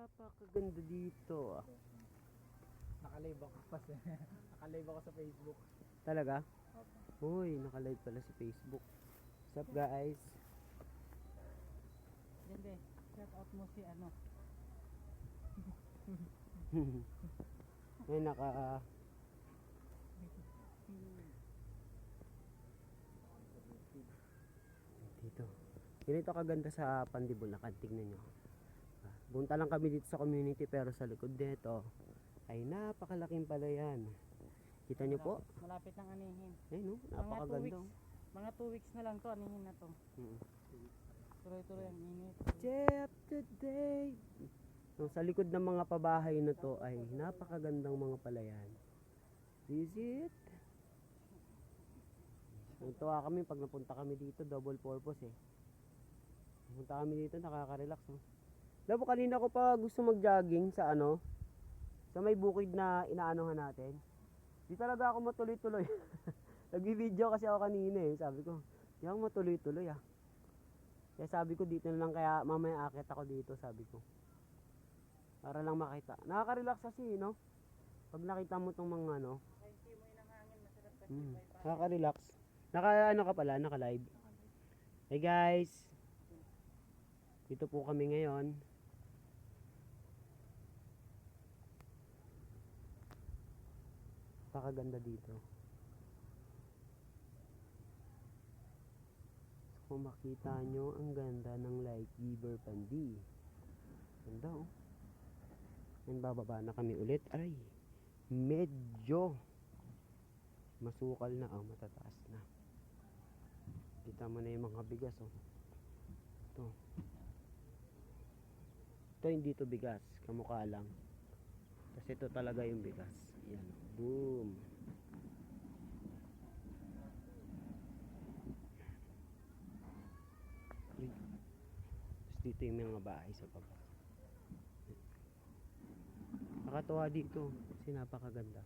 Napakaganda dito. Nakalive ako kasi. Nakalive ako sa Facebook. Talaga? Opo. Uy, nakalive pala si Facebook. What's up guys? Hindi, shout out mo si ano. May naka dito. Ganito kaganda sa Pandibulacan, tingnan nyo. Bunta lang kami dito sa community pero sa likod nito ay napakalaking palayan. Kita nyo po? Malapit ng anihin. Ayun no, napakaganda. Mga 2 weeks na lang to, anihin na to. Tuloy-tuloy ang init. Jeff today. So, sa likod ng mga pabahay na to ay napakagandang mga palayan. Visit. Natuwa kami pag napunta kami dito, double purpose eh. Napunta kami dito, nakaka-relax. Oh. Labo kanina ko pa gusto mag-jogging sa ano, sa may bukid na inaanohan natin. Di talaga ako matuloy-tuloy. Nag-video kasi ako kanina eh. Sabi ko, di ako matuloy-tuloy ah. Kaya sabi ko dito na lang, kaya mamaya akit ako dito, sabi ko. Para lang makita. Nakaka-relax kasi, no? Pag nakita mo tong mga ano. Nakaka-relax. Naka-ano ka pala, naka-live. Hey guys. Dito po kami ngayon. Napakaganda dito. So, kung makita nyo, ang ganda ng Light Giver Pandi. Ganda oh. And bababa na kami ulit. Aray, medyo masukal na oh, matataas na. Kita mo na yung mga bigas oh. Ito hindi to bigas, kamukha lang. Kasi ito talaga yung bigas. Yan, boom. Tapos dito yung mga bahay sa baba. Nakatuwa dito kasi napakaganda.